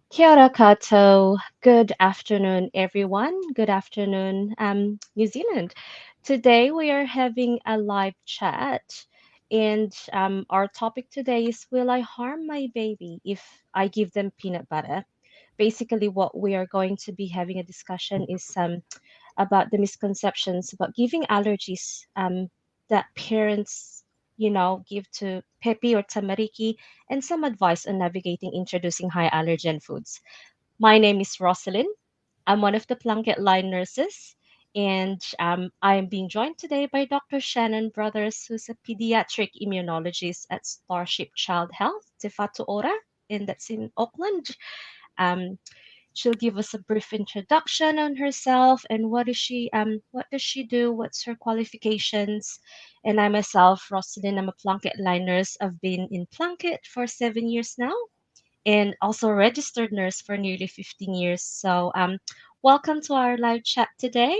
Kia ora koutou. Good afternoon, everyone. Good afternoon, New Zealand. Today we are having a live chat, and our topic today is: Will I harm my baby if I give them peanut butter? Basically, what we are going to be having a discussion is about the misconceptions about giving allergies that parents, give to pēpi or tamariki, and some advice on navigating introducing high allergen foods. My name is Roscelyne. I'm one of the PlunketLine nurses, and I am being joined today by Dr. Shannon Brothers, who's a pediatric immunologist at Starship Child Health, Te Whatu Ora, and that's in Auckland. Um, she'll give us a brief introduction on herself and what does she do, what's her qualifications. And I myself, Rosalind, I'm a PlunketLine nurse. I've been in Plunket for 7 years now and also a registered nurse for nearly 15 years. So welcome to our live chat today.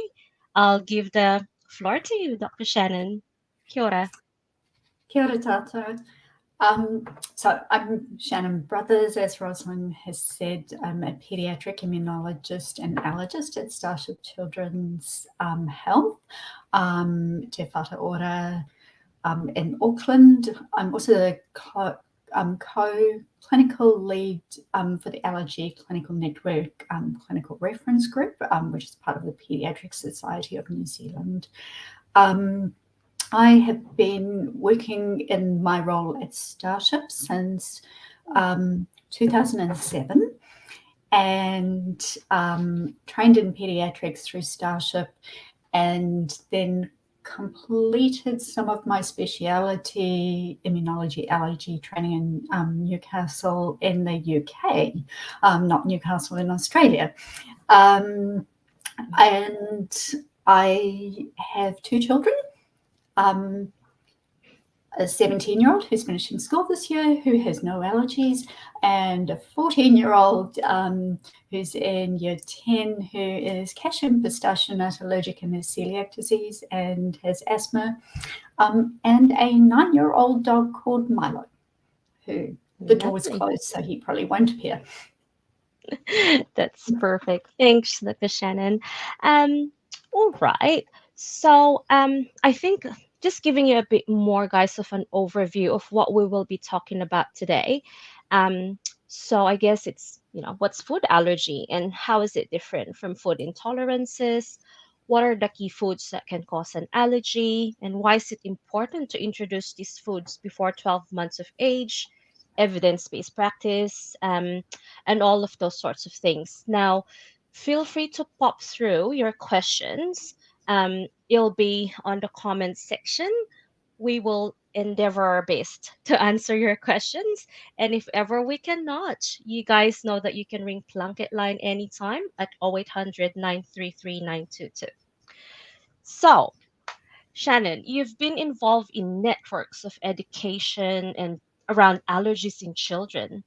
I'll give the floor to you, Dr. Shannon. Kia ora. Kia ora tātou. So I'm Shannon Brothers, as Rosalind has said. I'm a paediatric immunologist and allergist at Starship Children's Health, Te Whatu Ora in Auckland. I'm also the co-clinical lead for the Allergy Clinical Network Clinical Reference Group, which is part of the Paediatric Society of New Zealand. I have been working in my role at Starship since 2007 and trained in pediatrics through Starship, and then completed some of my speciality immunology allergy training in Newcastle in the UK, not Newcastle in Australia. And I have two children. A 17-year-old who's finishing school this year, who has no allergies, and a 14-year-old who's in year 10, who is cashew and pistachio nut allergic and has celiac disease and has asthma, and a 9-year-old dog called Milo, who the door was closed, so he probably won't appear. That's perfect. Thanks, Dr. Shannon. All right. So I think just giving you a bit more, guys, of an overview of what we will be talking about today. So I guess it's, what's food allergy and how is it different from food intolerances? What are the key foods that can cause an allergy? And why is it important to introduce these foods before 12 months of age? Evidence-based practice, and all of those sorts of things. Now, feel free to pop through your questions. It'll be on the comments section. We will endeavor our best to answer your questions. And if ever we cannot, you guys know that you can ring PlunketLine anytime at 0800 933 922. So, Shannon, you've been involved in networks of education and around allergies in children.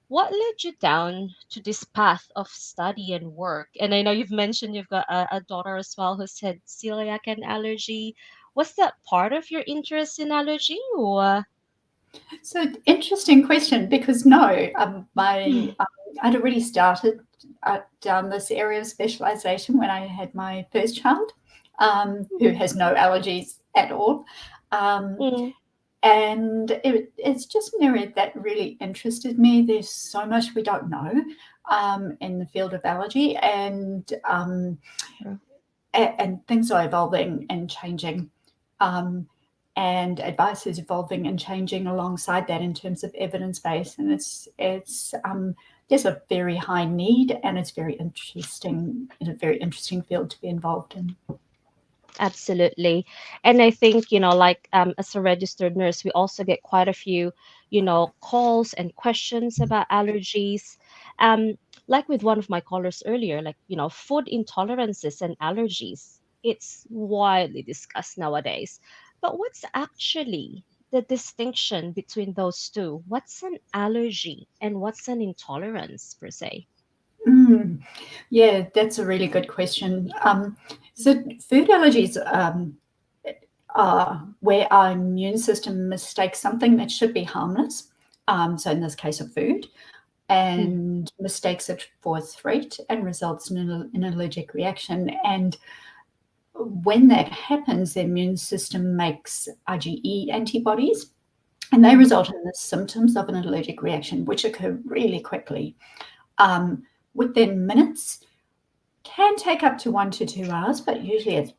What led you down to this path of study and work? And I know you've mentioned you've got a daughter as well who's had celiac and allergy. Was that part of your interest in allergy, or? So interesting question, because no, I'd already started down this area of specialization when I had my first child, who has no allergies at all. And it's just an area that really interested me. There's so much we don't know in the field of allergy, and things are evolving and changing. And advice is evolving and changing alongside that in terms of evidence base, and it's there's a very high need, and it's very interesting. It's a very interesting field to be involved in. Absolutely. And I think, as a registered nurse, we also get quite a few, calls and questions about allergies. Like with one of my callers earlier, food intolerances and allergies. It's widely discussed nowadays. But what's actually the distinction between those two? What's an allergy and what's an intolerance per se? Yeah, that's a really good question. So food allergies are where our immune system mistakes something that should be harmless, so in this case of food, Mm, and mistakes it for a threat and results in an allergic reaction. And when that happens, the immune system makes IgE antibodies, and they mm, result in the symptoms of an allergic reaction, which occur really quickly. Within minutes, can take up to 1 to 2 hours, but usually it's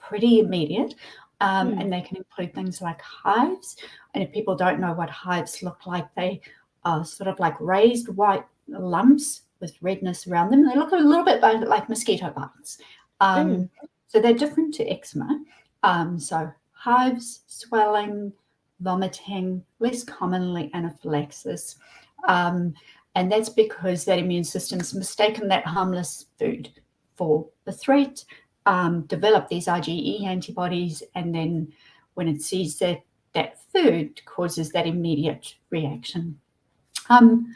pretty immediate. mm, And they can include things like hives. And if people don't know what hives look like, they are sort of like raised white lumps with redness around them. They look a little bit like mosquito bites. mm, So they're different to eczema. So hives, swelling, vomiting, less commonly anaphylaxis. Um, and that's because that immune system's mistaken that harmless food for the threat, develop these IgE antibodies, and then when it sees that that food causes that immediate reaction. Um,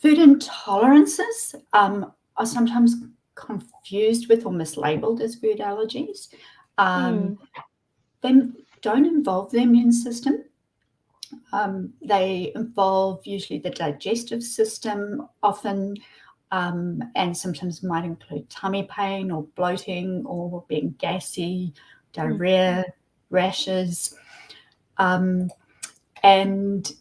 Food intolerances are sometimes confused with or mislabeled as food allergies. Um, mm, they don't involve the immune system. They involve usually the digestive system often, and symptoms might include tummy pain or bloating or being gassy, mm, diarrhea, rashes, um, and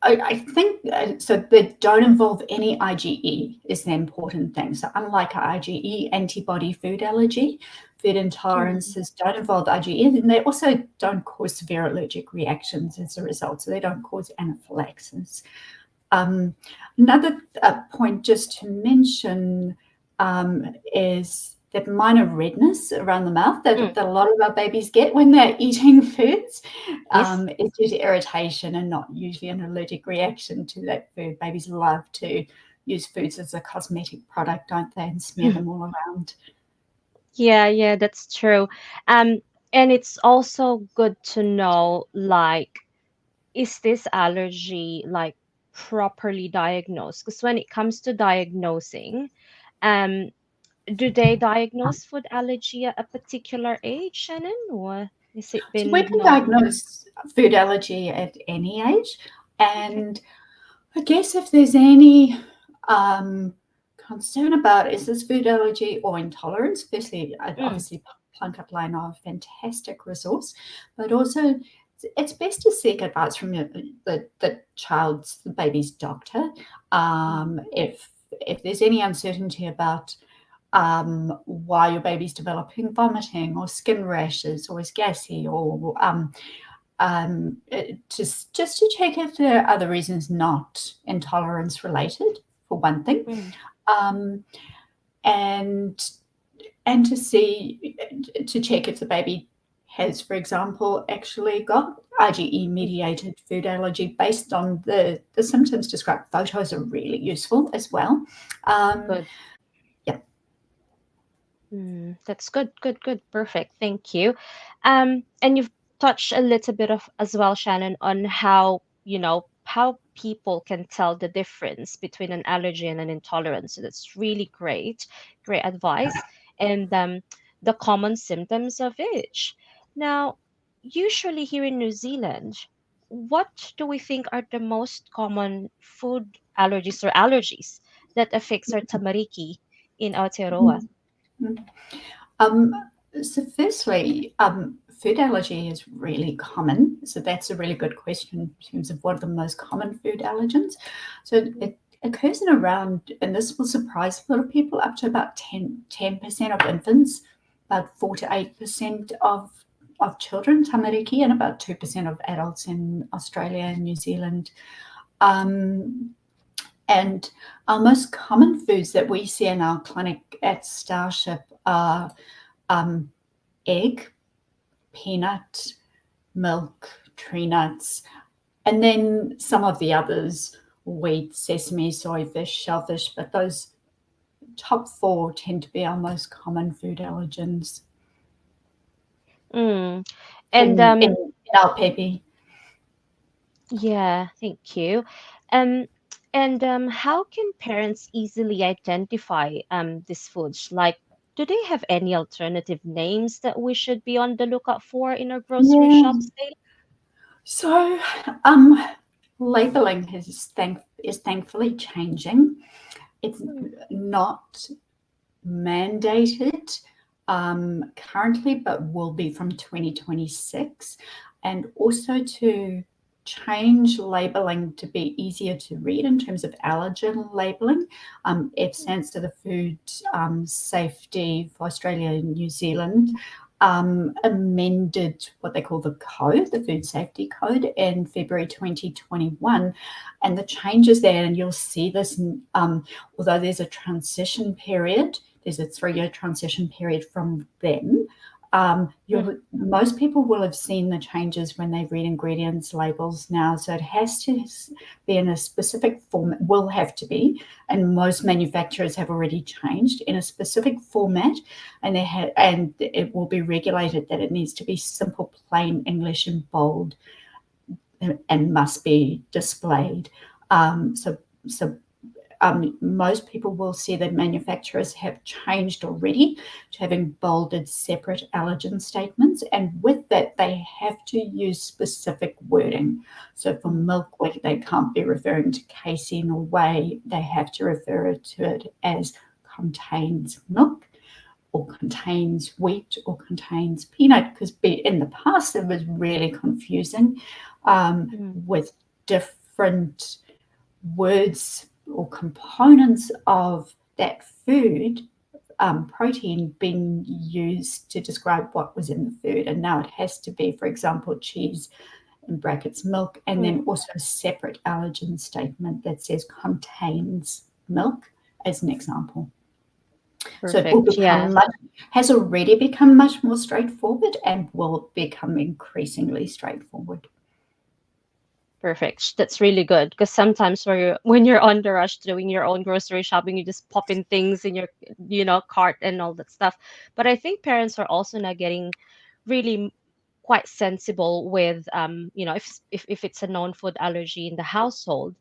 I think so. They don't involve any IgE is the important thing. So unlike IgE antibody food allergy, food mm. intolerances don't involve IgE, and they also don't cause severe allergic reactions as a result. So they don't cause anaphylaxis. Another point just to mention is that minor redness around the mouth Mm. that a lot of our babies get when they're eating foods Yes. is due to irritation and not usually an allergic reaction to that food. Babies love to use foods as a cosmetic product, don't they, and smear them all around. Yeah, yeah, that's true. Um, and it's also good to know, like, is this allergy like properly diagnosed? Because when it comes to diagnosing, um, do they diagnose food allergy at a particular age, Shannon, or has it So we been can known? diagnose food allergy at any age, Okay. and I guess if there's any concern about is this food allergy or intolerance, firstly, Mm, obviously PlunketLine are a fantastic resource, but also it's best to seek advice from the baby's doctor. mm, If there's any uncertainty about why your baby's developing vomiting or skin rashes or is gassy or just to check if there are other reasons not intolerance related, for one thing, mm, um, and and to see to check if the baby has, for example, actually got IgE mm. mediated food allergy based on the symptoms described. Photos are really useful as well. Um, Good. yeah. That's good, good, good. Perfect. Thank you. And you've touched a little bit of as well, Shannon, on how, how people can tell the difference between an allergy and an intolerance. So that's really great, great advice. And the common symptoms of each. Now, usually here in New Zealand, what do we think are the most common food allergies or allergies that affects our tamariki in Aotearoa? Mm. Um, so firstly, food allergy is really common. So that's a really good question in terms of what are the most common food allergens. So it occurs in around, and this will surprise a lot of people, up to about 10% of infants, about 4 to 8% of children, tamariki, and about 2% of adults in Australia and New Zealand. Um, and our most common foods that we see in our clinic at Starship are um, egg, peanut, milk, tree nuts, and then some of the others wheat, sesame, soy fish, shellfish, but those top four tend to be our most common food allergens Mm. And in our pēpi. yeah, thank you. Um, and how can parents easily identify these foods? Like, do they have any alternative names that we should be on the lookout for in our grocery Yeah, shops daily? So, labeling is thankfully changing. It's not mandated currently, but will be from 2026. And also to change labeling to be easier to read in terms of allergen labeling. It stands for the Food Safety for Australia and New Zealand. Amended what they call the code, the Food Safety Code, in February 2021. And the changes there, and you'll see this, although there's a transition period, there's a 3-year transition period from then. Most people will have seen the changes when they read ingredients labels now. So it has to be in a specific format, will have to be, and most manufacturers have already changed in a specific format, and it will be regulated that it needs to be simple, plain English and bold, and must be displayed. Most people will see that manufacturers have changed already to having bolded separate allergen statements, and with that they have to use specific wording. So for milk, they can't be referring to casein or whey, they have to refer to it as contains milk, or contains wheat, or contains peanut, because in the past it was really confusing with different words or components of that food protein being used to describe what was in the food. And now it has to be, for example, cheese in brackets milk, and then also a separate allergen statement that says contains milk as an example. Perfect. So it will become has already become much more straightforward and will become increasingly straightforward. Perfect. That's really good, because sometimes when you're on the rush doing your own grocery shopping, you just pop in things in your cart and all that stuff. But I think parents are also now getting really quite sensible with if it's a known food allergy in the household,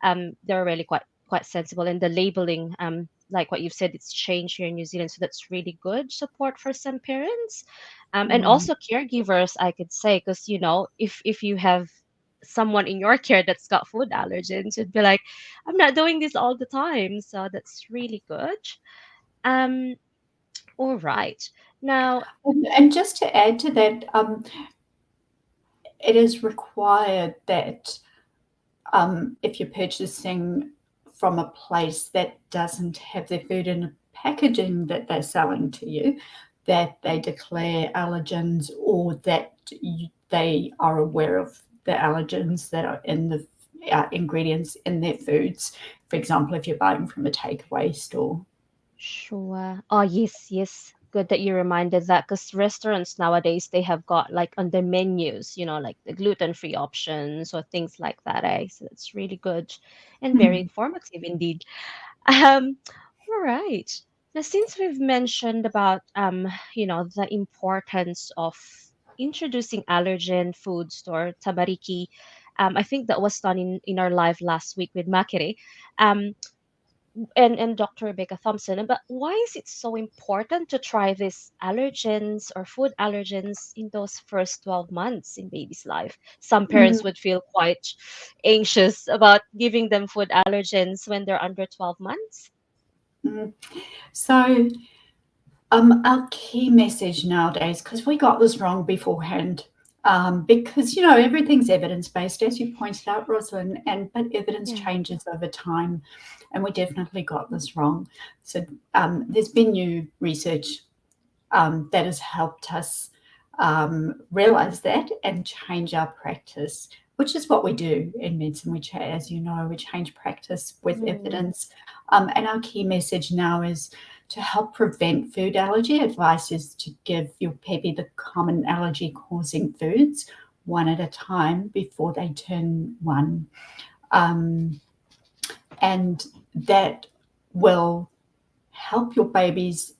they're really quite sensible in the labeling. Like what you've said, it's changed here in New Zealand, so that's really good support for some parents, and also caregivers, I could say, because if you have someone in your care that's got food allergens, you'd be like, I'm not doing this all the time, so that's really good. um all right. Now, and just to add to that, it is required that if you're purchasing from a place that doesn't have their food in the packaging that they're selling to you, that they declare allergens, or that they are aware of the allergens that are in the ingredients in their foods. For example, if you're buying from a takeaway store. sure. Oh, yes. Good that you reminded that, because restaurants nowadays, they have got like on their menus, like the gluten-free options or things like that, eh? So it's really good and very informative indeed. Um, all right. Now, since we've mentioned about the importance of introducing allergen foods to our tamariki, I think that was done in our live last week with Makere. Um, and Dr. Rebecca Thompson. But why is it so important to try these allergens or food allergens in those first 12 months in baby's life? Some parents would feel quite anxious about giving them food allergens when they're under 12 months. So our key message nowadays, because we got this wrong beforehand, because everything's evidence-based, as you pointed out, Roscelyne, but evidence changes over time, and we definitely got this wrong. So there's been new research that has helped us realize that and change our practice, which is what we do in medicine. As you know, we change practice with evidence. And our key message now is to help prevent food allergy. Advice is to give your pēpi the common allergy-causing foods one at a time before they turn 1. And that will help your baby's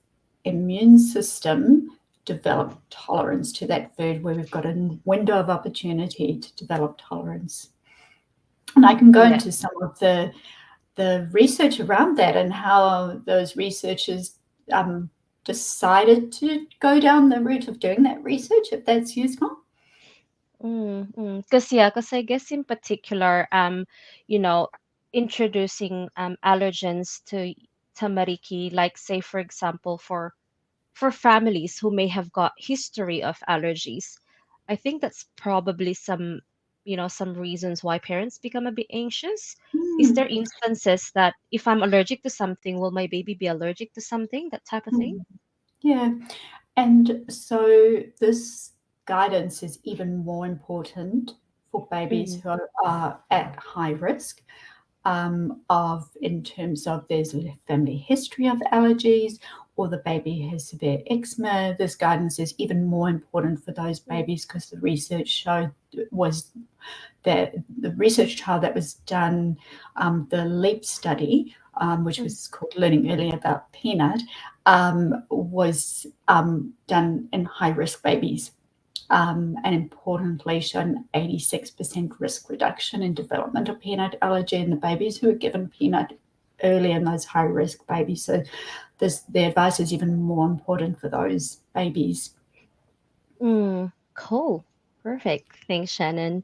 immune system develop tolerance to that food, where we've got a window of opportunity to develop tolerance. And I can go into some of the research around that and how those researchers decided to go down the route of doing that research, if that's useful. Because yeah, because I guess in particular, you know, introducing allergens to tamariki, like say for example, for families who may have got history of allergies, I think that's probably some, some reasons why parents become a bit anxious. Is there Mm, instances that if I'm allergic to something, will my baby be allergic to something, that type of thing? mm. Yeah. And so this guidance is even more important for babies Mm, who are at high risk of, in terms of there's a family history of allergies or the baby has severe eczema. This guidance is even more important for those mm, babies because the research showed was that the research trial that was done, the LEAP study, which mm, was called Learning Early About Peanut, was done in high risk babies. And importantly, showed an 86% risk reduction in development of peanut allergy in the babies who were given peanut early in those high risk babies. So the advice is even more important for those babies. cool. Perfect. Thanks, Shannon.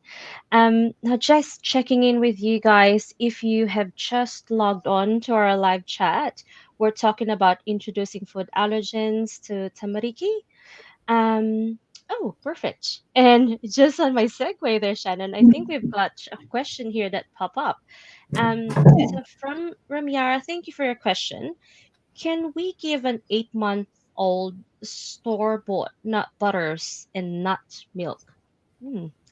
Now, just checking in with you guys. If you have just logged on to our live chat, we're talking about introducing food allergens to tamariki. Oh, perfect. And just on my segue there, Shannon, I think we've got a question here that pop up. So from Ramyara, thank you for your question. Can we give an 8-month-old store-bought nut butters and nut milk?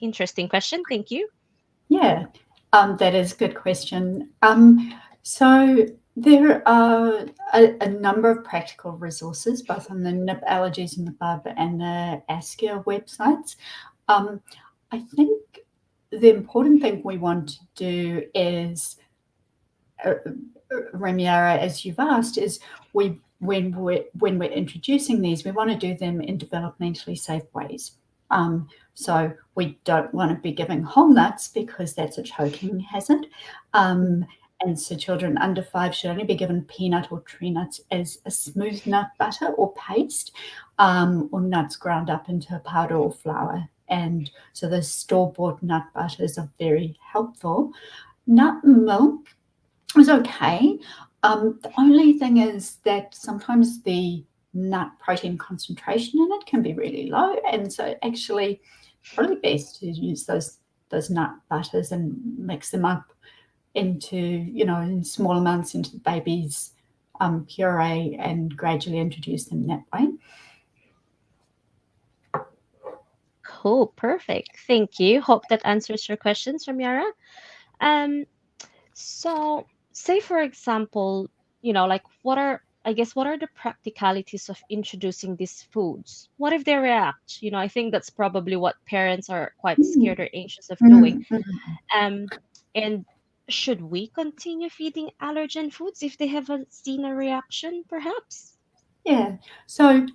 Interesting question. Thank you. Yeah, that is a good question. So there are a number of practical resources, both on the NIP Allergies in the Bub and the ASCIA websites. Um, I think the important thing we want to do is, uh, Ramiara, as you've asked, is when we're introducing these, we want to do them in developmentally safe ways. So we don't want to be giving whole nuts because that's a choking hazard. Mm, And so children under 5 should only be given peanut or tree nuts as a smooth nut butter or paste, or nuts ground up into a powder or flour. And so the store-bought nut butters are very helpful. Nut milk is okay. The only thing is that sometimes the nut protein concentration in it can be really low, and so actually it's probably best to use those nut butters and mix them up into, in small amounts into the baby's puree and gradually introduce them that way. cool. Perfect. Thank you. Hope that answers your questions, Ramyara. Um, So, say for example, like what are the practicalities of introducing these foods? What if they react? I think that's probably what parents are quite Mm, scared or anxious of doing. mm, mm. Um, and should we continue feeding allergen foods if they haven't seen a reaction, perhaps? Yeah. So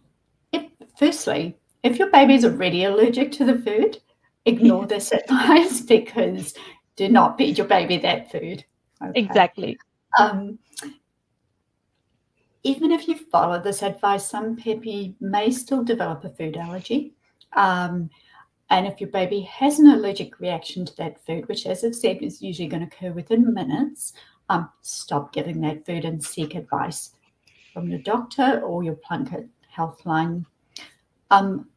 if, firstly, if your baby is already allergic to the food, ignore this advice because do not feed your baby that food. Okay. Exactly. Um, Even if you follow this advice, some pēpi may still develop a food allergy. Um, and if your baby has an allergic reaction to that food, which, as I've said, is usually going to occur within minutes, stop giving that food and seek advice from your doctor or your Plunket Healthline. Um,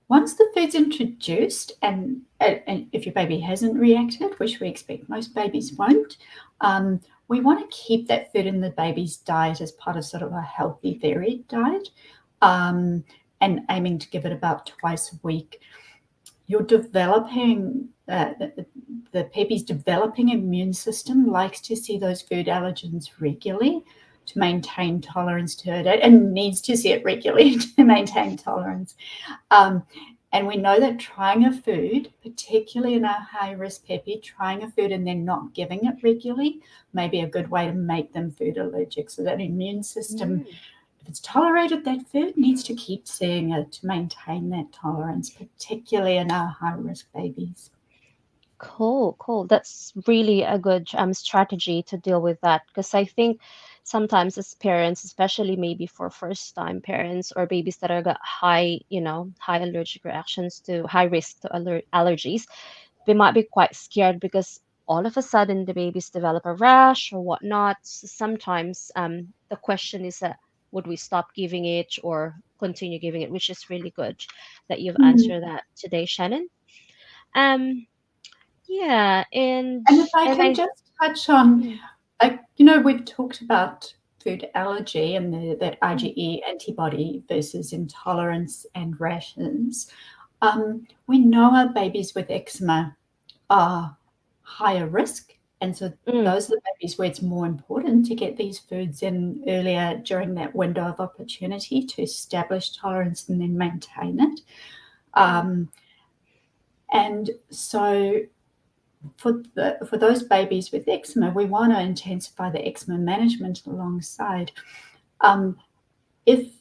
Once the food's introduced, and if your baby hasn't reacted, which we expect most babies won't, we want to keep that food in the baby's diet as part of sort of a healthy, varied diet, um, and aiming to give it about twice a week. You're developing, the baby's developing immune system likes to see those food allergens regularly to maintain tolerance to it, and needs to see it regularly to maintain tolerance. Um, and we know that trying a food, particularly in our high risk pēpi, trying a food and then not giving it regularly may be a good way to make them food allergic. So that immune system, Mm, if it's tolerated that food, needs to keep seeing it to maintain that tolerance, particularly in our high risk babies. Cool, cool. That's really a good strategy to deal with that, because I think sometimes as parents, especially maybe for first-time parents or babies that are got high, high allergic reactions to high risk to allergies, they might be quite scared because all of a sudden the babies develop a rash or whatnot. Sometimes the question is that would we stop giving it or continue giving it, which is really good that you've Mm. answered that today, Shannon. Um, yeah, and And if I and can I just touch on, mm, we've talked about food allergy and that mm, IgE antibody versus intolerance and rashes. We know our babies with eczema are higher risk, and so mm, those are the babies where it's more important to get these foods in earlier during that window of opportunity to establish tolerance and then maintain it. mm, Um, and so for those babies with eczema, we want to intensify the eczema management alongside. Um, if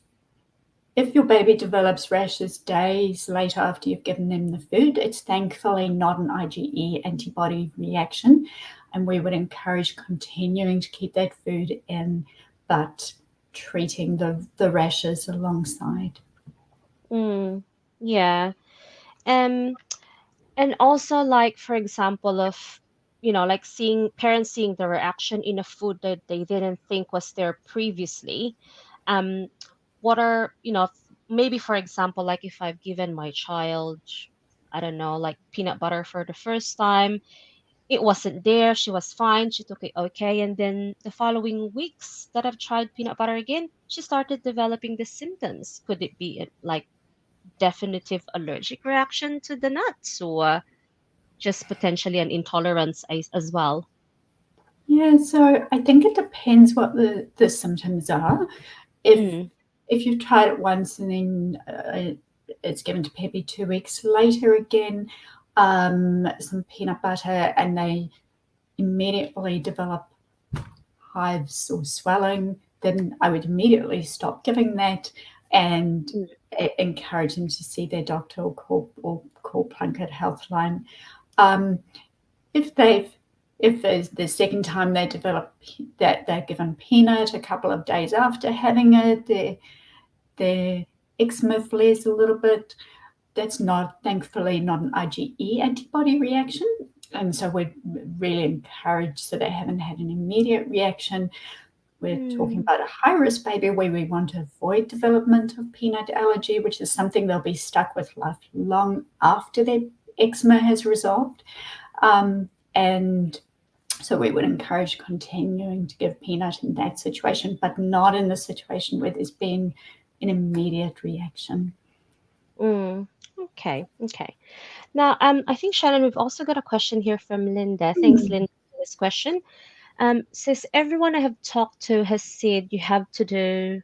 if your baby develops rashes days later after you've given them the food, it's thankfully not an IgE antibody reaction, and we would encourage continuing to keep that food in, but treating the rashes alongside. mm, yeah. Um, and also like for example of like seeing parents seeing the reaction in a food that they didn't think was there previously. Um, what are maybe for example like if I've given my child, I don't know, like peanut butter for the first time, it wasn't there, she was fine, she took it okay, and then the following weeks that I've tried peanut butter again, she started developing the symptoms. Could it be like definitive allergic reaction to the nuts, or just potentially an intolerance as well? Yeah, so I think it depends what the symptoms are. If Mm, if you've tried it once and then it's given to pēpi 2 weeks later again, some peanut butter, and they immediately develop hives or swelling, then I would immediately stop giving that and mm, encourage them to see their doctor or call Plunket Healthline. Um, if they've if there's the second time they develop that they're given peanut a couple of days after having it, their eczema flares a little bit. That's not, thankfully, not an IgE antibody reaction. And so we're really encouraged so they haven't had an immediate reaction. We're talking mm, about a high risk baby where we want to avoid development of peanut allergy, which is something they'll be stuck with long after their eczema has resolved. And so we would encourage continuing to give peanut in that situation, but not in the situation where there's been an immediate reaction. mm. Okay, okay. Now, I think Shannon, we've also got a question here from Linda. Thanks, Hmm. Linda, for this question. Says everyone I have talked to has said you have to do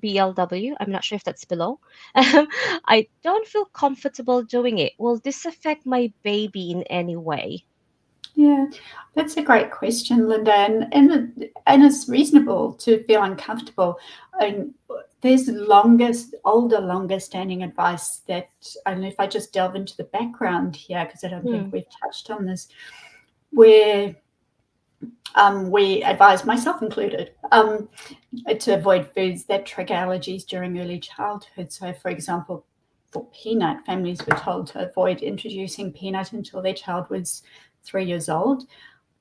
BLW. I'm not sure if that's below. I don't feel comfortable doing it. Will this affect my baby in any way? Yeah, that's a great question, Linda, and it's reasonable to feel uncomfortable. And there's longer standing advice that, and if I just delve into the background here, because I don't think Mm, we've touched on this, where we advise, myself included, to avoid foods that trigger allergies during early childhood. So, for example, for peanut, families were told to avoid introducing peanut until their child was 3 years old.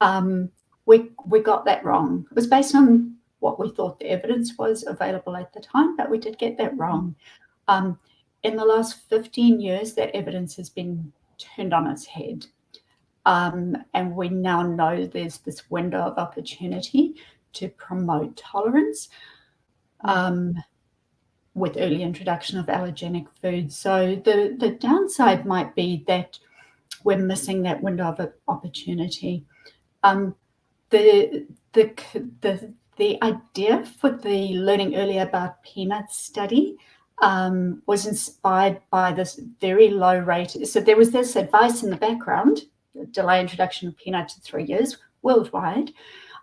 Um, we got that wrong. It was based on what we thought the evidence was available at the time, but we did get that wrong. Um, in the last 15 years, that evidence has been turned on its head. And we now know there's this window of opportunity to promote tolerance mm, with early introduction of allergenic foods. So the downside might be that we're missing that window of opportunity. Um, the the the idea for the learning earlier about peanuts study was inspired by this very low rate. So there was this advice in the background: delay introduction of peanut to 3 years worldwide.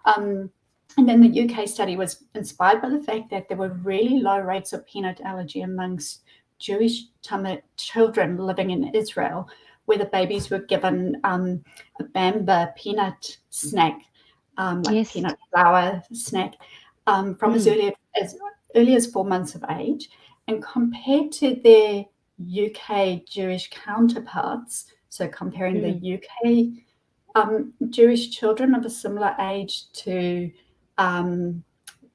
Um, and then the UK study was inspired by the fact that there were really low rates of peanut allergy amongst Jewish children living in Israel, where the babies were given a Bamba peanut snack, like Yes. peanut flour snack, from Mm. as early as 4 months of age, and compared to their UK Jewish counterparts, so comparing the Mm. UK Jewish children of a similar age to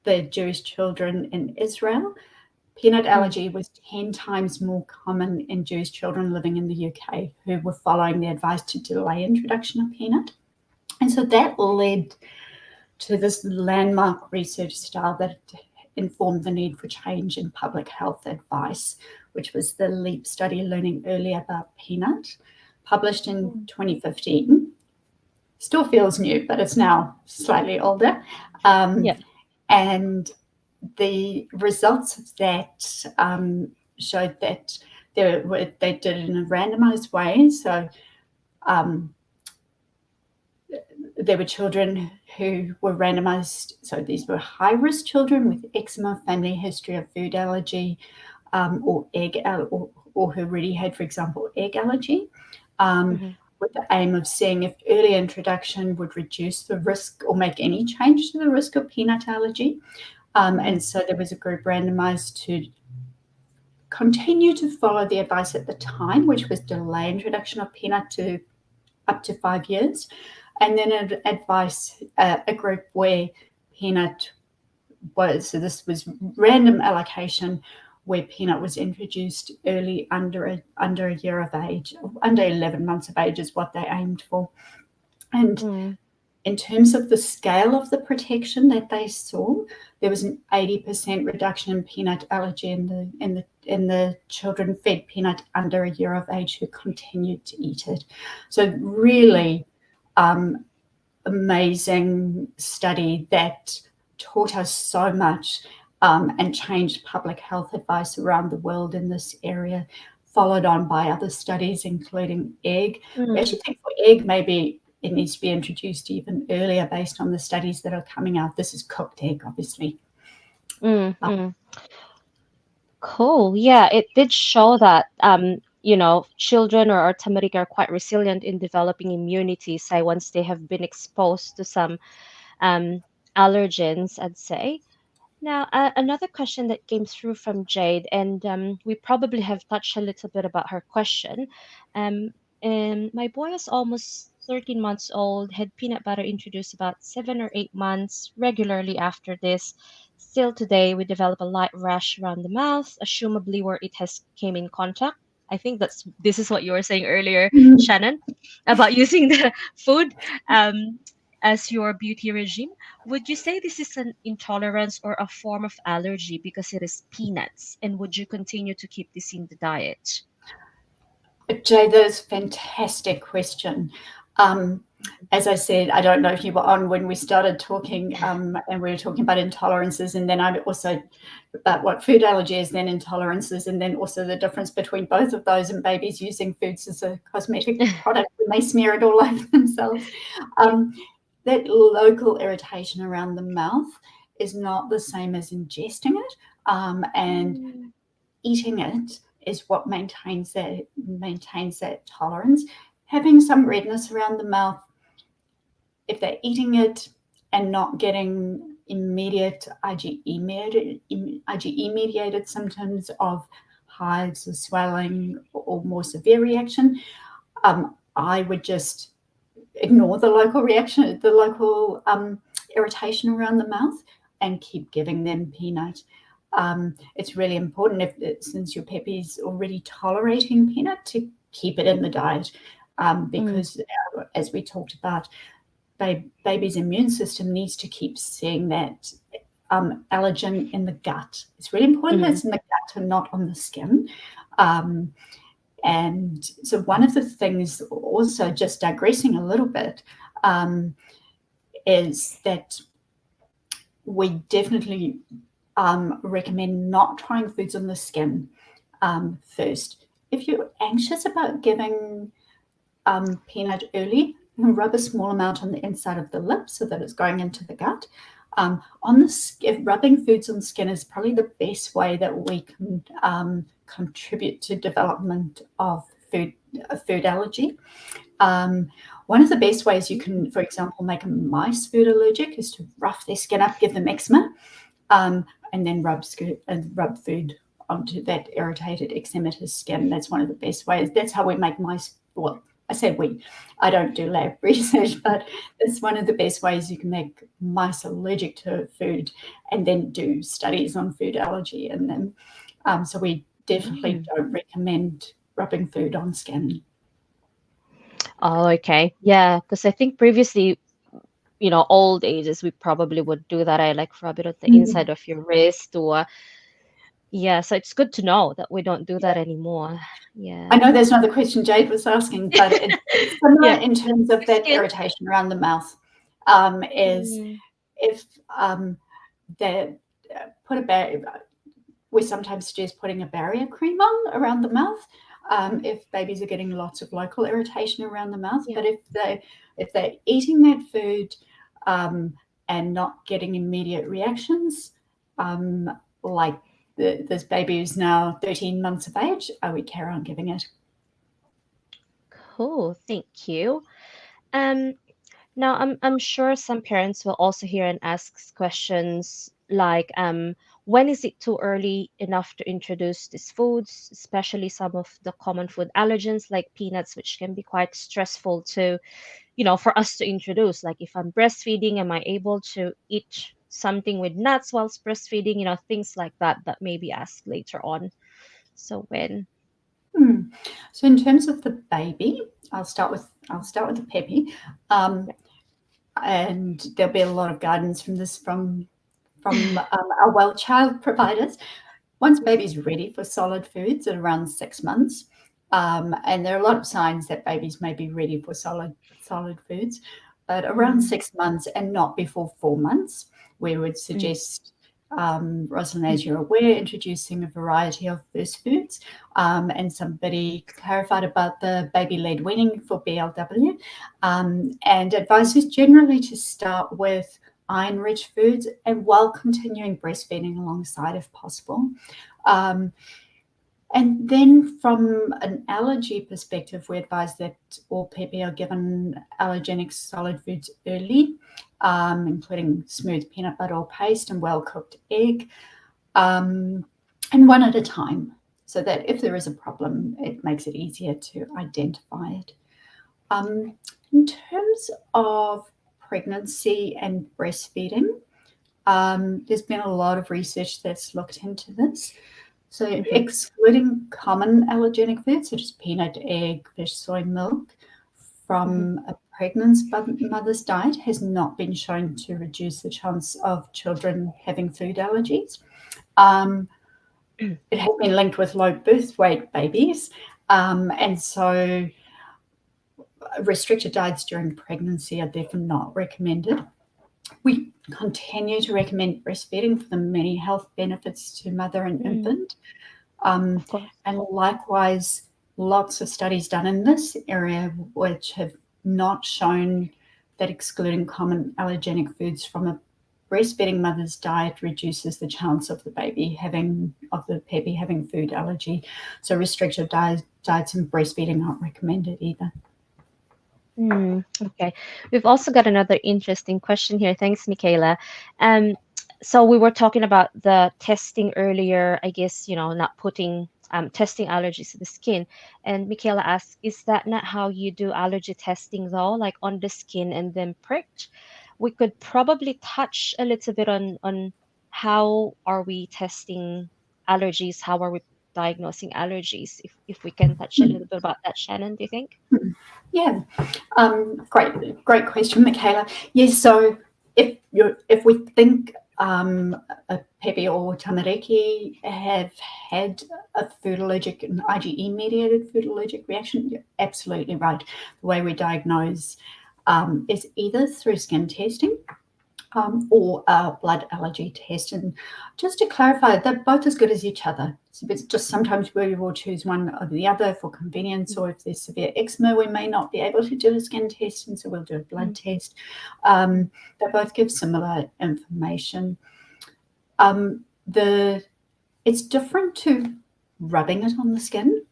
the Jewish children in Israel, peanut Mm. allergy was 10 times more common in Jewish children living in the UK who were following the advice to delay introduction of peanut. And so that led to this landmark research style that informed the need for change in public health advice, which was the LEAP study, Learning Early About Peanut, published in Mm. 2015. Still feels new, but it's now slightly older. Yeah. And the results of that showed that they did it in a randomized way. So there were children who were randomized. So these were high-risk children with eczema, family history of food allergy, or or who already had, for example, egg allergy, Mm-hmm. with the aim of seeing if early introduction would reduce the risk or make any change to the risk of peanut allergy. Mm-hmm. And so there was a group randomized to continue to follow the advice at the time, which was delay introduction of peanut to up to 5 years, and then a group where peanut was, so this was random allocation, where peanut was introduced early under a year of age, under 11 months of age is what they aimed for. And Mm. in terms of the scale of the protection that they saw, there was an 80% reduction in peanut allergy in the children fed peanut under a year of age who continued to eat it. So really amazing study that taught us so much and changed public health advice around the world in this area, followed on by other studies, including egg. We Mm. actually think for egg, maybe it needs to be introduced even earlier based on the studies that are coming out. This is cooked egg, obviously. Mm. Mm. Cool. Yeah, it did show that children or automatic are quite resilient in developing immunity, say once they have been exposed to some um allergens, I'd say. Now, another question that came through from Jade, and we probably have touched a little bit about her question. Um, and my boy is almost 13 months old, had peanut butter introduced about 7 or 8 months regularly after this. Still today, we develop a light rash around the mouth, assumably where it has came in contact. I think this is what you were saying earlier, Shannon, about using the food as your beauty regime. Would you say this is an intolerance or a form of allergy because it is peanuts? And would you continue to keep this in the diet? Jay, that is a fantastic question. As I said, I don't know if you were on when we started talking, and we were talking about intolerances, and then I also about what food allergy is, then intolerances, and then also the difference between both of those and babies using foods as a cosmetic product when they smear it all over themselves. Yeah. That local irritation around the mouth is not the same as ingesting it, and Mm. eating it is what maintains that tolerance. Having some redness around the mouth, if they're eating it and not getting immediate IgE mediated symptoms of hives or swelling or more severe reaction, I would just ignore the local reaction, the local irritation around the mouth, and keep giving them peanut. It's really important, since your pēpi's already tolerating peanut, to keep it in the diet, Mm. because as we talked about, baby's immune system needs to keep seeing that allergen in the gut. It's really important that Mm. it's in the gut and not on the skin. Um, and so one of the things, also just digressing a little bit, is that we definitely recommend not trying foods on the skin first. If you're anxious about giving peanut early, you can rub a small amount on the inside of the lip so that it's going into the gut. Rubbing foods on the skin is probably the best way that we can contribute to development of food a food allergy. One of the best ways you can, for example, make a mice food allergic is to rough their skin up, give them eczema, and then rub food onto that irritated eczematous skin. That's one of the best ways. That's how we make mice. Well, I say we. I don't do lab research, but it's one of the best ways you can make mice allergic to food, and then do studies on food allergy in them. So we definitely don't recommend rubbing food on skin. Oh, okay. Yeah, because I think previously, old ages, we probably would do that. I like rub it on the inside of your wrist or yeah, so it's good to know that we don't do that anymore. Yeah. I know there's another question Jade was asking, but it's similar in terms of that Skin. irritation around the mouth. Is if they put a barrier, we sometimes suggest putting a barrier cream on around the mouth. If babies are getting lots of local irritation around the mouth, but if they're eating that food and not getting immediate reactions, like this baby who's now 13 months of age, I would carry on giving it. Cool, thank you. Now I'm sure some parents will also hear and ask questions like when is it too early enough to introduce these foods, especially some of the common food allergens like peanuts, which can be quite stressful to, for us to introduce. Like if I'm breastfeeding, am I able to eat something with nuts whilst breastfeeding? Things like that may be asked later on. So when? So in terms of the baby, I'll start with the pēpi, and there'll be a lot of guidance from our well child providers. Once baby's ready for solid foods at around 6 months, and there are a lot of signs that babies may be ready for solid foods, but around 6 months and not before 4 months, we would suggest, Roscelyne, as you're aware, introducing a variety of first foods, and somebody clarified about the baby-led weaning for BLW, and advises generally to start with iron-rich foods and while continuing breastfeeding alongside if possible. And then from an allergy perspective, we advise that all pēpi are given allergenic solid foods early, including smooth peanut butter or paste and well-cooked egg, and one at a time, so that if there is a problem, it makes it easier to identify it. In terms of pregnancy and breastfeeding, there's been a lot of research that's looked into this. So excluding common allergenic foods such as peanut, egg, fish, soy, milk from a pregnant mother's diet has not been shown to reduce the chance of children having food allergies. It has been linked with low birth weight babies, and so restricted diets during pregnancy are therefore not recommended. We continue to recommend breastfeeding for the many health benefits to mother and infant. And likewise, lots of studies done in this area which have not shown that excluding common allergenic foods from a breastfeeding mother's diet reduces the chance of the pēpi having food allergy. So restrictive diets and breastfeeding aren't recommended either. Okay. We've also got another interesting question here. Thanks, Michaela. So we were talking about the testing earlier, I guess, not putting testing allergies to the skin. And Michaela asks, is that not how you do allergy testing though, like on the skin and then pricked? We could probably touch a little bit on how are we testing allergies? How are we diagnosing allergies? If we can touch a little bit about that, Shannon, do you think? Yeah, great question, Michaela. Yes, so if we think a pēpi or tamariki have had a food allergic, an IgE-mediated food allergic reaction, you're absolutely right. The way we diagnose is either through skin testing or a blood allergy test. And just to clarify, they're both as good as each other. So it's just sometimes we will choose one over the other for convenience, or if there's severe eczema, we may not be able to do a skin test, and so we'll do a blood test. They both give similar information. It's different to rubbing it on the skin.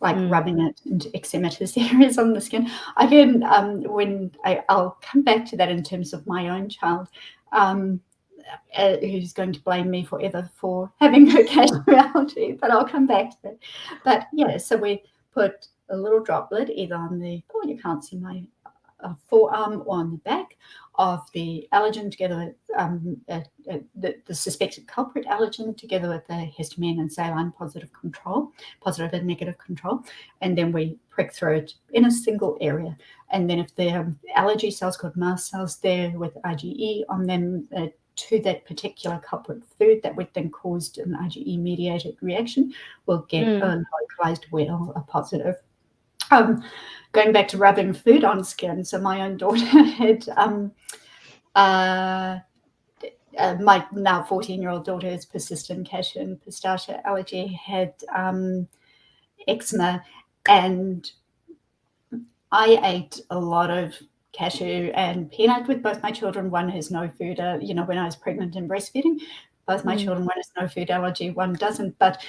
like Mm. rubbing it into eczematous areas on the skin. Again, I'll come back to that in terms of my own child, who's going to blame me forever for having a cashew allergy, but I'll come back to that. But yeah, so we put a little droplet either on the, oh, you can't see my forearm or on the back of the allergen together with the suspected culprit allergen together with the histamine and saline positive and negative control. And then we prick through it in a single area. And then if there are allergy cells called mast cells there with IgE on them to that particular culprit food that would then caused an IgE-mediated reaction, we'll get a localized well, a positive. Going back to rubbing food on skin, so my own daughter had my now 14-year-old daughter's persistent cashew and pistachio allergy, had eczema, and I ate a lot of cashew and peanut with both my children. One has no food, when I was pregnant and breastfeeding, both my children, one has no food allergy, one doesn't. But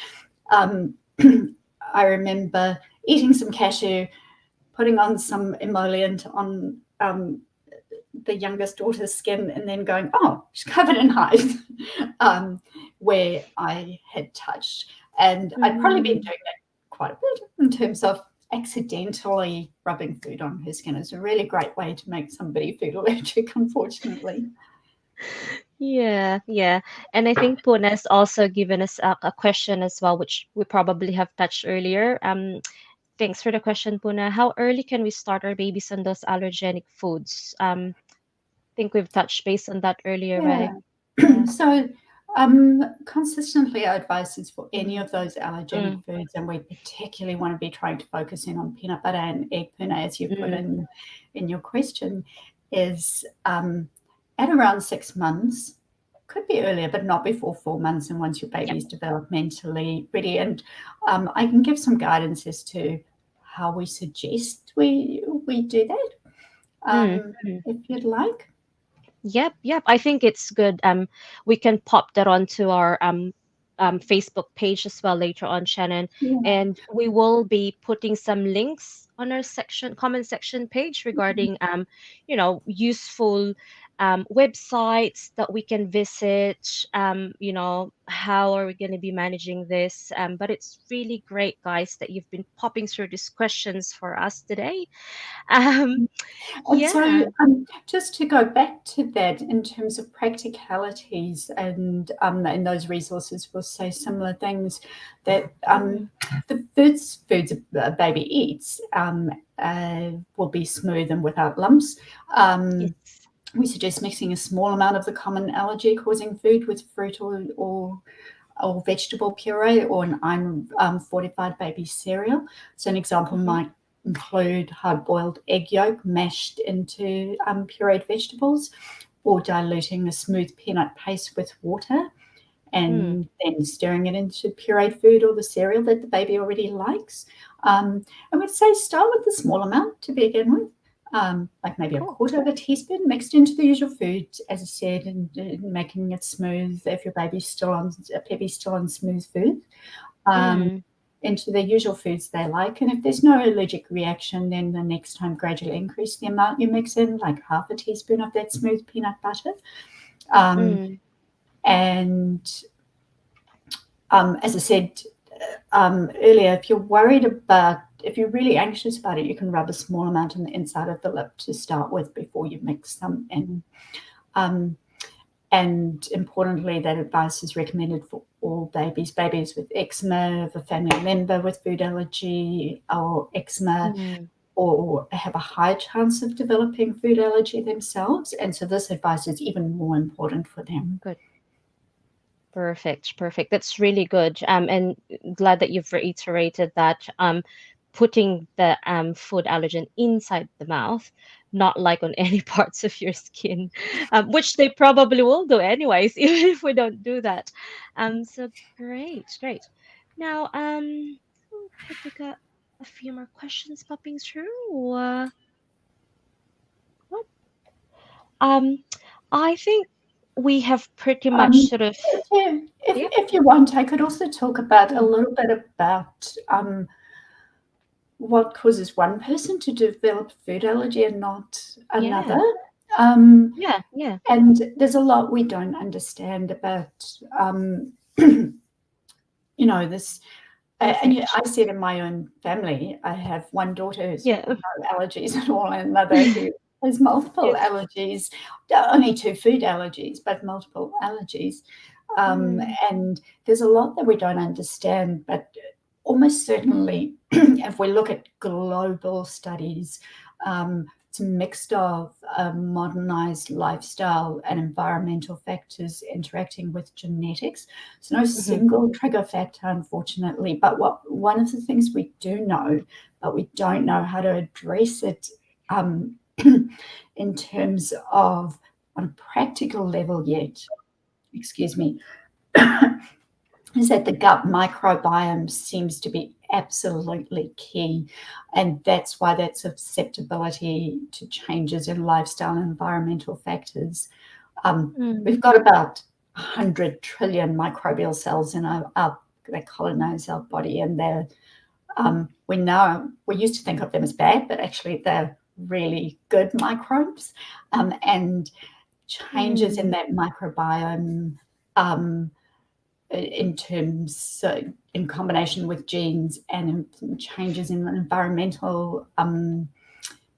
I remember eating some cashew, putting on some emollient on the youngest daughter's skin, and then going, oh, she's covered in hives, where I had touched. And I'd probably been doing that quite a bit in terms of accidentally rubbing food on her skin. Is a really great way to make somebody food allergic, unfortunately. Yeah, yeah. And I think Puna's also given us a question as well, which we probably have touched earlier. Thanks for the question, Puna. How early can we start our babies on those allergenic foods? Think we've touched base on that earlier, right? Yeah. Yeah. So consistently our advice is for any of those allergenic foods, and we particularly want to be trying to focus in on peanut butter and egg, Puna, as you put in your question, is at around 6 months. Could be earlier, but not before 4 months, and once your baby's developmentally ready. And I can give some guidance as to how we suggest we do that, if you'd like. Yep. I think it's good. We can pop that onto our Facebook page as well later on, Shannon, Yeah. and we will be putting some links on our comment section page regarding useful websites that we can visit. How are we going to be managing this? But it's really great, guys, that you've been popping through these questions for us today. Um, And so, yeah. just to go back to that, in terms of practicalities and those resources will say similar things, that the foods a baby eats will be smooth and without lumps. Yes. We suggest mixing a small amount of the common allergy-causing food with fruit or vegetable puree or an iron-fortified baby cereal. So an example might include hard-boiled egg yolk mashed into pureed vegetables, or diluting a smooth peanut paste with water and then stirring it into pureed food or the cereal that the baby already likes. I would say start with a small amount to begin with. Like maybe a quarter of a teaspoon mixed into the usual foods, as I said, and making it smooth if your baby's still on smooth food, into the usual foods they like. And if there's no allergic reaction, then the next time gradually increase the amount you mix in, like half a teaspoon of that smooth peanut butter. And as I said earlier, if you're really anxious about it, you can rub a small amount on the inside of the lip to start with before you mix them in. And importantly, that advice is recommended for all babies with eczema, of a family member with food allergy or eczema, or have a high chance of developing food allergy themselves. And so this advice is even more important for them. Good. Perfect. That's really good. And glad that you've reiterated that putting the food allergen inside the mouth, not like on any parts of your skin, which they probably will do anyways, even if we don't do that. So great. Now, have we got a few more questions popping through? What? I think we have pretty much sort of. If you want, I could also talk about a little bit about what causes one person to develop food allergy and not Yeah. another. Um, Yeah. Yeah. and there's a lot we don't understand about, you know, this. And Research. I see it in my own family. I have one daughter who's Yeah. no allergies at all, and another who has multiple Yeah. allergies, only two food allergies, but multiple allergies. Mm. And there's a lot that we don't understand, but almost certainly, if we look at global studies, it's mixed of modernized lifestyle and environmental factors interacting with genetics. It's no Mm-hmm. single trigger factor, unfortunately, but one of the things we do know, but we don't know how to address it in terms of on a practical level yet, excuse me, is that the gut microbiome seems to be absolutely key. And that's why that susceptibility to changes in lifestyle and environmental factors. Mm. We've got about 100 trillion microbial cells in they colonize our body, and they're we used to think of them as bad, but actually they're really good microbes. And changes in Mm. that microbiome um, in terms in combination with genes and changes in environmental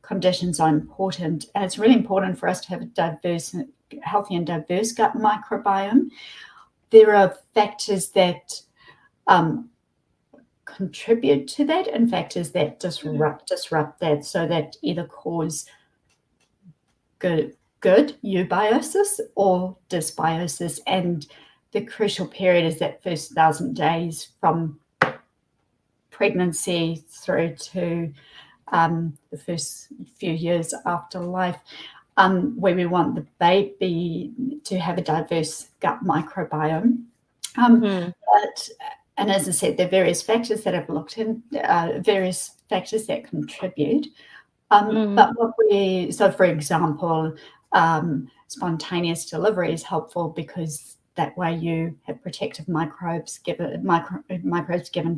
conditions are important. And it's really important for us to have a healthy and diverse gut microbiome. There are factors that contribute to that and factors that disrupt that, so that either cause good eubiosis or dysbiosis. And the crucial period is that first 1,000 days from pregnancy through to the first few years after life, where we want the baby to have a diverse gut microbiome. Mm. And as I said, there are various factors that I've looked in, various factors that contribute. Mm. But for example, spontaneous delivery is helpful because that way you have protective microbes given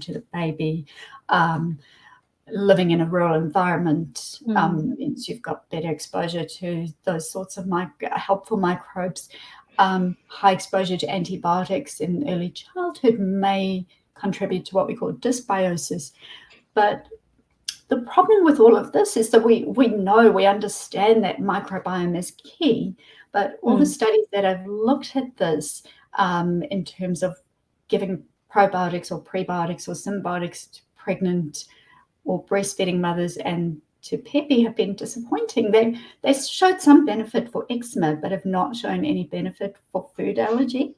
to the baby. Living in a rural environment Mm. means you've got better exposure to those sorts of helpful microbes. High exposure to antibiotics in early childhood may contribute to what we call dysbiosis. But the problem with all of this is that we understand that microbiome is key, but all the Mm. studies that have looked at this in terms of giving probiotics or prebiotics or symbiotics to pregnant or breastfeeding mothers and to pēpi have been disappointing. They showed some benefit for eczema, but have not shown any benefit for food allergy.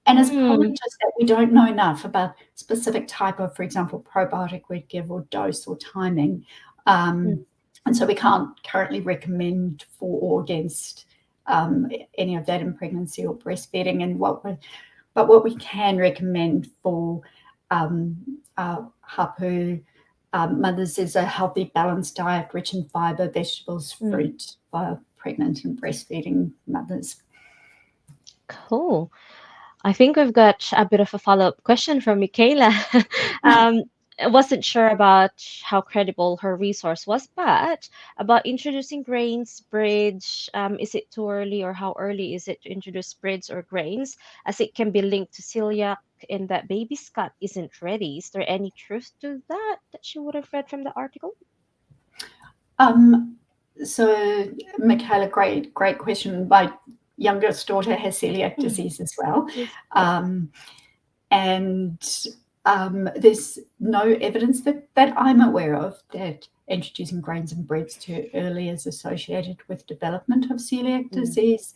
And it's probably Mm. just that we don't know enough about specific type of, for example, probiotic we'd give, or dose or timing. Mm. And so we can't currently recommend for or against any of that in pregnancy or breastfeeding. But what we can recommend for hapu mothers is a healthy, balanced diet rich in fiber, vegetables, Mm. fruit for pregnant and breastfeeding mothers. Cool. I think we've got a bit of a follow-up question from Michaela. um, I wasn't sure about how credible her resource was, but about introducing grains, breads, is it too early, or how early is it to introduce breads or grains, as it can be linked to celiac and that baby's gut isn't ready? Is there any truth to that she would have read from the article? Um, so, Michaela, great question. My youngest daughter has celiac Mm. disease as well. Yes. Um, and there's no evidence that I'm aware of that introducing grains and breads too early is associated with development of celiac Mm. disease.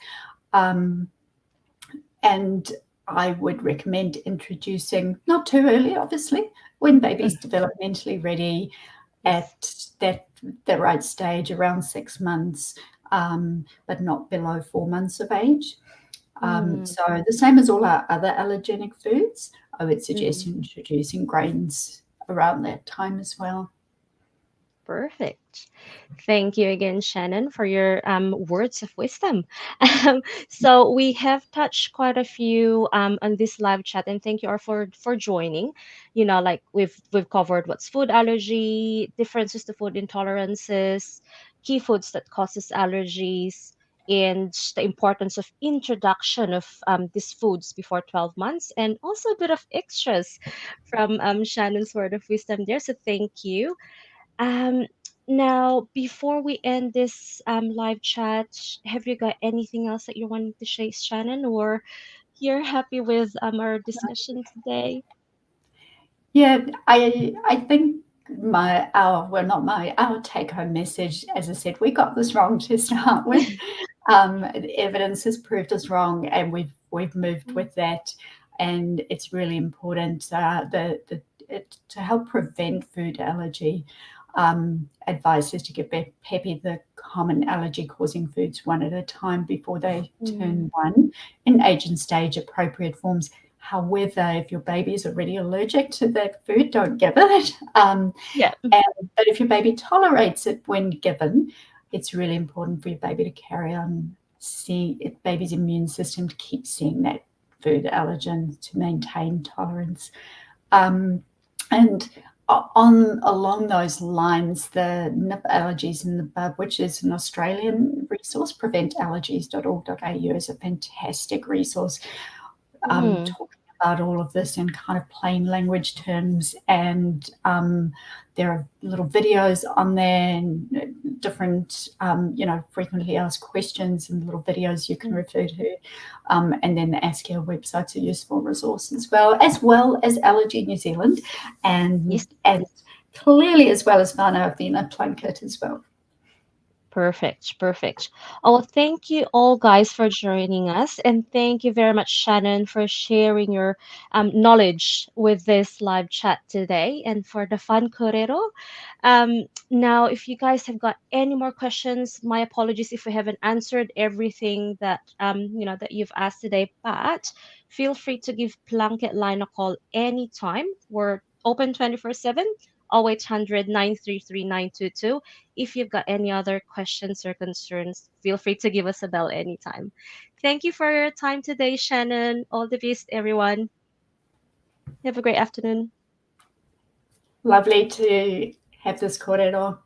And I would recommend introducing, not too early, obviously, when baby's developmentally ready, Yes. at the right stage, around 6 months, but not below 4 months of age. Mm. So the same as all our other allergenic foods, I would suggest Mm. introducing grains around that time as well. Perfect. Thank you again, Shannon, for your words of wisdom. Um, so we have touched quite a few on this live chat, and thank you all for joining. You know, like we've covered what's food allergy, differences to food intolerances, key foods that causes allergies, and the importance of introduction of these foods before 12 months, and also a bit of extras from Shannon's word of wisdom there. So thank you. um, Now, before we end this live chat, have you got anything else that you wanted to say, Shannon, or you're happy with our discussion today? Yeah, I think our take home message, as I said, we got this wrong to start with. The evidence has proved us wrong, and we've moved with that, and it's really important to help prevent food allergy. Advice is to give pēpi, the common allergy causing foods, one at a time before they Mm, turn one, in age and stage appropriate forms. However, if your baby is already allergic to that food, don't give it. yeah. But if your baby tolerates it when given, it's really important for your baby to carry on seeing it, baby's immune system to keep seeing that food allergen to maintain tolerance. Um, and on along those lines, the nip allergies in the bud, which is an Australian resource, preventallergies.org.au, is a fantastic resource, Mm, talking about all of this in kind of plain language terms. And there are little videos on there and different, frequently asked questions and little videos you can mm. refer to. And then the ASCIA website's a useful resource as Allergy New Zealand, Yes. and clearly as well as Whānau Athena Plunket as well. Perfect, perfect. Oh, thank you all guys for joining us, and thank you very much, Shannon, for sharing your knowledge with this live chat today, and for the fun korero. Now, if you guys have got any more questions, my apologies if we haven't answered everything that that you've asked today, but feel free to give PlunketLine a call anytime. We're open 24/7. 0800 933 if you've got any other questions or concerns, feel free to give us a bell anytime. Thank you for your time today, Shannon. All the best, everyone. Have a great afternoon. Lovely to have this korero.